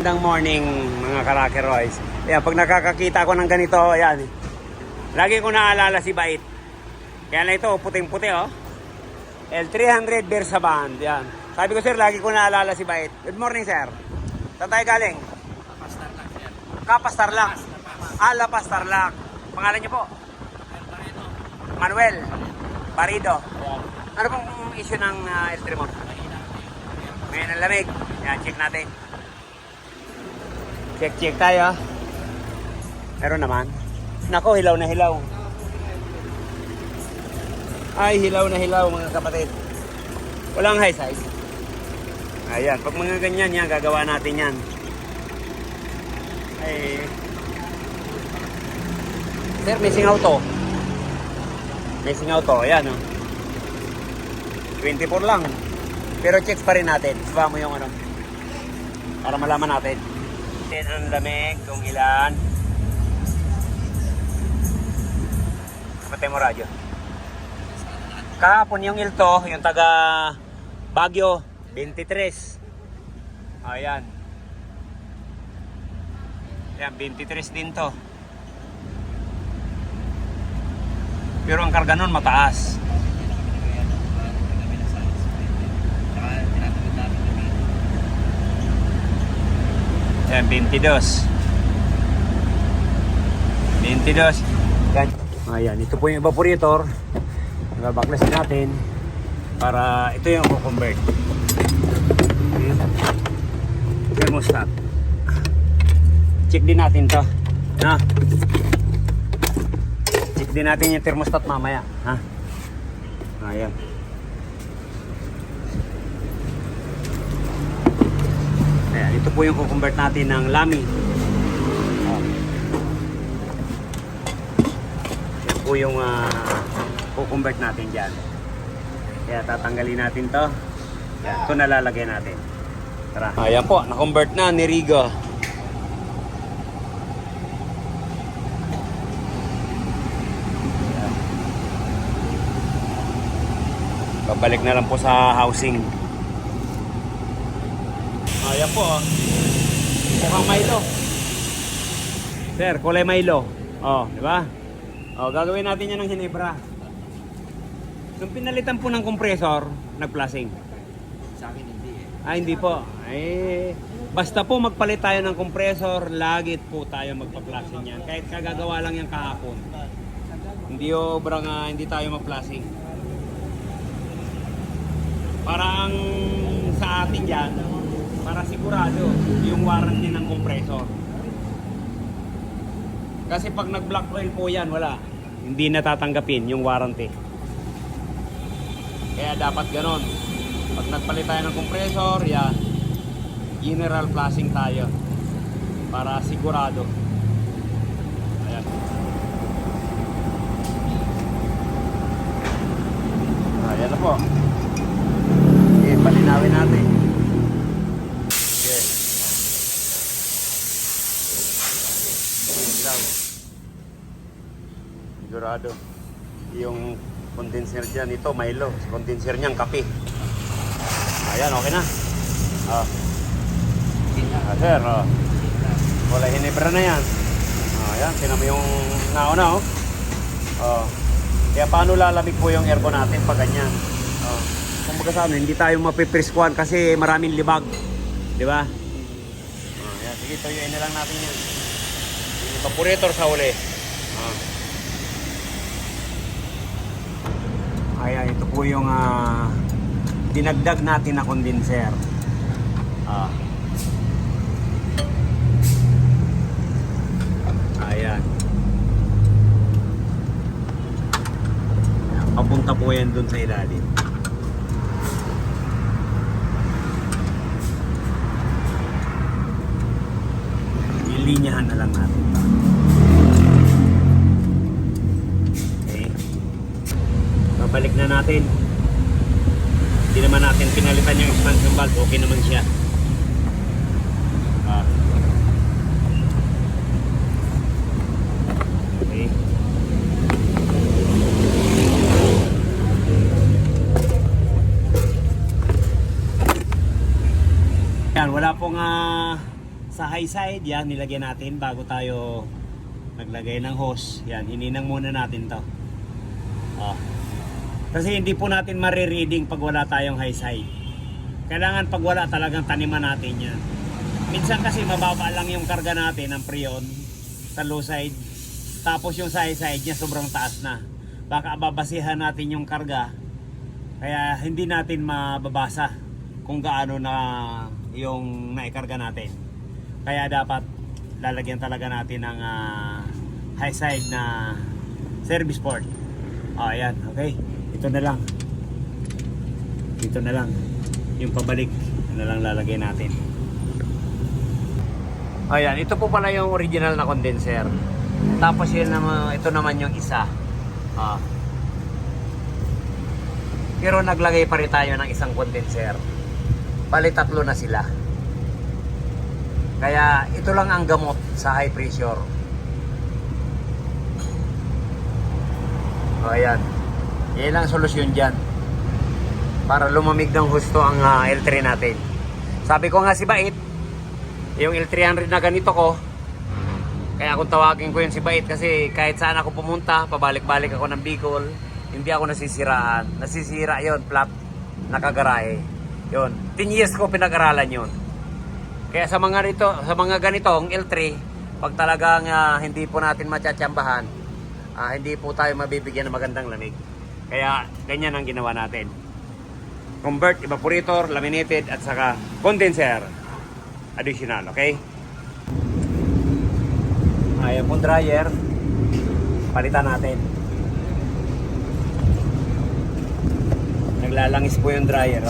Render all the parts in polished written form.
Magandang morning mga Karake Royce. Ayan, pag nakakakita ko ng ganito, ayan, lagi ko naalala si Bait. Kaya na ito, puting-puti oh. L300 Versa Band. Yan. Sabi ko sir, lagi ko naalala si Bait. Good morning sir. Saan tayo galing? Kapastarlak sir. Kapastarlak. La Pastarlak. Pangalan niyo po? Manuel Barido. Ayan. Ano pong issue ng L3 mo? May nalamig. Yan, check natin. Check tayo. Meron naman. Nako, hilaw na hilaw. Ay, hilaw na hilaw mga kapatid. Walang high size. Ayan, pag mga ganyan yan, gagawa natin yan. Ay. Sir, missing auto. Missing auto, ayan o. 24 lang. Pero checks pa rin natin. Iba mo yung ano. Para malaman natin. Ang lamig, kung ilan. Kapatay mo radyo. Kahapon yung Ilto, yung taga Baguio, 23. Ayan. Ayan, 23 din to. Pero ang karga nun mataas. Ayan, 22. 22. Yan. Ayan, ito po yung evaporator. Nabaklas natin para ito yung convert. Thermostat. Check din natin to. Ha? Check din natin yung thermostat mamaya. Ha? Ayan. Ayan, ito po yung convert natin ng Lamy. Yan po yung convert natin dyan. Kaya tatanggalin natin to. Yan, ito nalalagay natin. Tara. Ayan po, na-convert na ni Rigo. Babalik na lang po sa housing. Ayan po, mukhang Milo. Sir, kulay Milo. Oh, di ba? Oh, gagawin natin yan ng Hinebra. Nung pinalitan po ng compressor, nag-flushing. Sa akin hindi eh. Ah, hindi po. Basta po magpalit tayo ng compressor, lagi po tayo magpa-flushing yan. Kahit kagagawa lang yan kahapon. Hindi obrang hindi tayo mag-flushing. Parang sa atin yan, para sigurado yung warranty ng compressor. Kasi pag nag-black oil po yan, wala. Hindi natatanggapin yung warranty. Kaya dapat ganon. Pag nagpalit tayo ng compressor, yan, general flushing tayo para sigurado. Ayan. Ayan na po. Okay, palinawin natin. Okay. Sigurado. Yung condenser dyan, ito Milo. Condenser niyang kape. Ayan, okay na. Sir, wala Hinebra na yan. Ayan, tinan mo yung nauna kaya paano lalamig po yung aircon natin pag ganyan. Kung baga sa amin, hindi tayo mapipreskuhan kasi maraming libag. Di ba? Ayan, sige, tuyuin na lang natin yan. Evaporator sa uli. Ayan, ito po yung dinagdag natin na condenser. Ayan. Papunta po yan dun sa ilalim. Ilinyahan na lang natin. Okay. Babalik na natin. Hindi naman natin pinalitan yung expansion valve. Okay naman siya. Okay. Yan, wala pong sa high side, yan, nilagyan natin bago tayo naglagay ng hose. Yan, hininang muna natin to. Oh. Kasi hindi po natin marireading pag wala tayong high side. Kailangan pag wala talagang taniman natin yan. Minsan kasi mababa lang yung karga natin ng preon sa low side. Tapos yung sa high side niya sobrang taas na. Baka babasihan natin yung karga. Kaya hindi natin mababasa kung gaano na yung naikarga natin. Kaya dapat lalagyan talaga natin ng high side na service port. Ayan, okay. Ito na lang. Ito na lang. Yung pabalik na lang lalagay natin. Ayan, ito po pala yung original na condenser. Tapos yun naman, ito naman yung isa. Pero naglagay pa rin tayo ng isang condenser. Bali tatlo na sila. Kaya ito lang ang gamot sa high pressure. Ayan. Yan ang solusyon dyan. Para lumamig ng husto ang L3 natin. Sabi ko nga si Bait, yung L300 na ganito ko, kaya kung tawagin ko yun si Bait kasi kahit saan ako pumunta, pabalik-balik ako ng Bicol, hindi ako nasisiraan. Nasisira yon, flat, nakagarahe. Yun, 10 years ko pinag-aralan yun. Kaya sa mga ganitong L3, pag talagang hindi po natin matsatsambahan, hindi po tayo mabibigyan ng magandang lamig. Kaya ganyan ang ginawa natin. Convert, evaporator, laminated at saka condenser additional, okay? Ayan pong dryer, palitan natin. Naglalangis po yung dryer,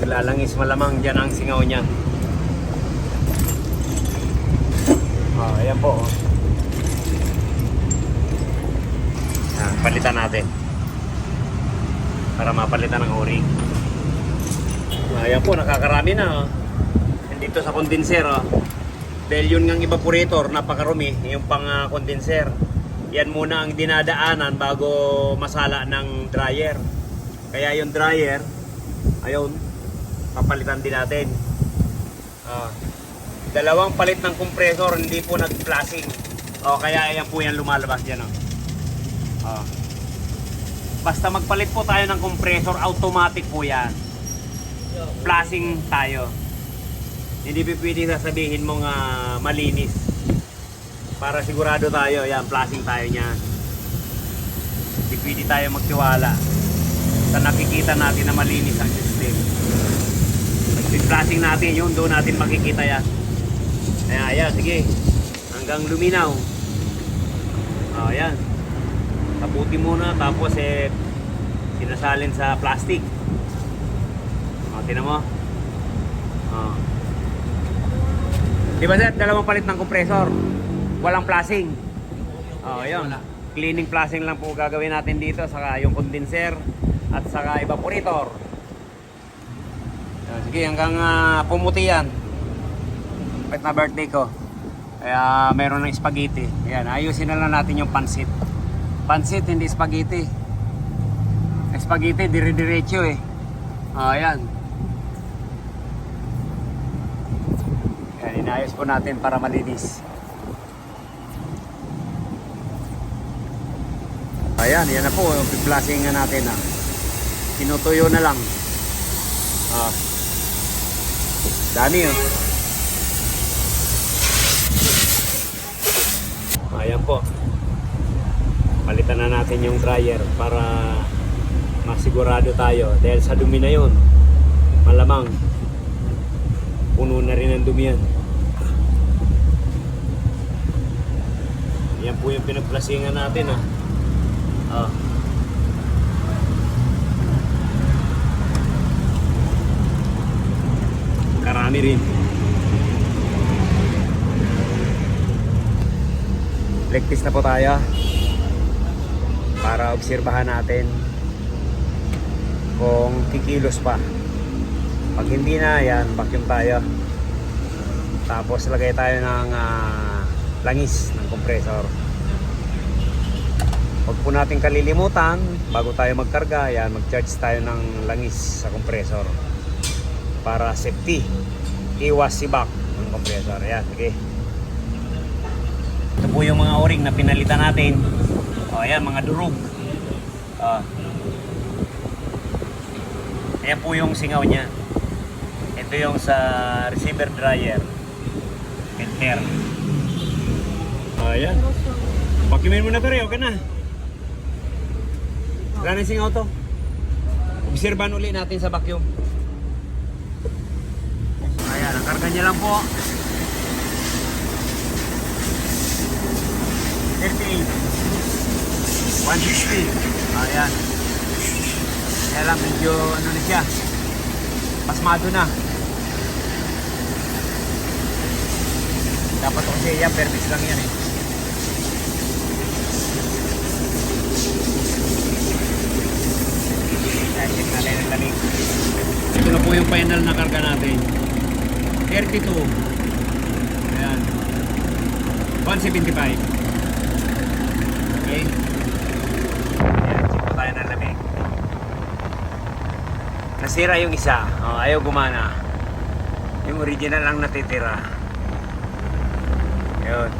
naglalangis, malamang dyan ang singaw niya. Ayan po, palitan natin para mapalitan ng o-ring. Ayan po, nakakarami na. Dito sa condenser, dahil yun ngang evaporator, napakarumi yung pang condenser. Yan muna ang dinadaanan bago masala ng dryer. Kaya yung dryer, ayun, papalitan din natin. Dalawang palit ng compressor, hindi po nag-flashing. Kaya ayan po yan lumalabas dyan. Basta magpalit po tayo ng compressor, automatic po yan. Flashing tayo. Hindi pwede sasabihin mong malinis. Para sigurado tayo, yan, flashing tayo niyan. Hindi pwede tayo magtiwala sa nakikita natin na malinis ang system. Flashing natin yun, doon natin makikita yan. Kaya ayan, sige, hanggang luminaw. Ayan, taputi muna, tapos sinasalin sa plastic. Tinan mo. Di ba sir, dalawang palit ng compressor, walang flashing. Ayun, cleaning flashing lang po gagawin natin dito, saka yung condenser at saka evaporator. Sige, hanggang pumuti yan. Kahit na birthday ko, kaya meron ng spaghetti. Ayan, ayusin na lang natin yung pansit. Pansit, hindi spaghetti. Spaghetti, dire-diretso ayan. Ayan, inayos po natin para malinis. Ayan, yan na po. Flashing na natin. Tinutuyo na lang. Dami Ayan po. Palitan na natin yung dryer para masigurado tayo. Dahil sa dumi na yun, malamang puno na rin ang dumi yan. Yan po yung pinagplasingan natin Karami rin. Black test na po tayo para obserbahan natin kung kikilos pa. Pag hindi na, yan, vacuum tayo. Tapos lagay tayo ng langis ng compressor. Huwag po natin kalilimutan bago tayo magkarga, yan, mag-charge tayo ng langis sa compressor. para safety. Iwas sibak ng compressor. Ayan, sige. Ito po yung mga o-ring na pinalitan natin. O, ayan, mga durug. Ayan po yung singaw niya. Ito yung sa receiver dryer. Filter. Ayan. Vacuumin mo na to rin, okay na. Wala na yung singaw to. Obserban uli natin sa vacuum. Ayan, ang karga niya lang po. 38. 160. Ayan. Kaya lang medyo ano na siya. Pasmado na. Dapat kasi yan, permits lang yan eh. Check natin ang lamig. Ito na po yung final na karga natin. 32. Ayan. 175. Okay. Ayan, check po tayo ng lamig. Nasira yung isa. Oh, ayaw gumana. Yung original lang natitira. Yun.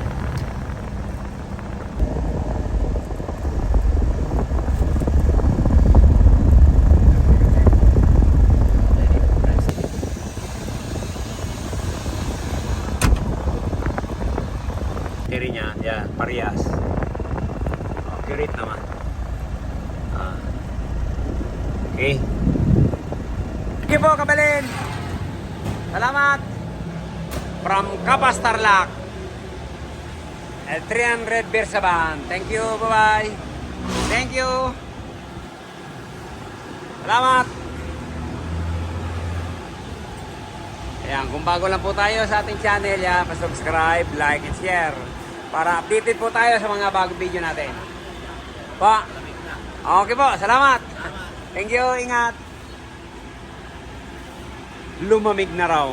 Tiri niya, yan, parehas. Accurate naman. Okay. Sige po, Kabalin. Salamat. From Kapas Tarlac. L300 Bersaban. Thank you, bye-bye. Thank you. Salamat. Ayan, kung bago lang po tayo sa ating channel, yan, pa-subscribe, like, and share. Para updated po tayo sa mga bagong video natin. Pa. Okay po, salamat. Thank you, ingat. Lumamig na raw.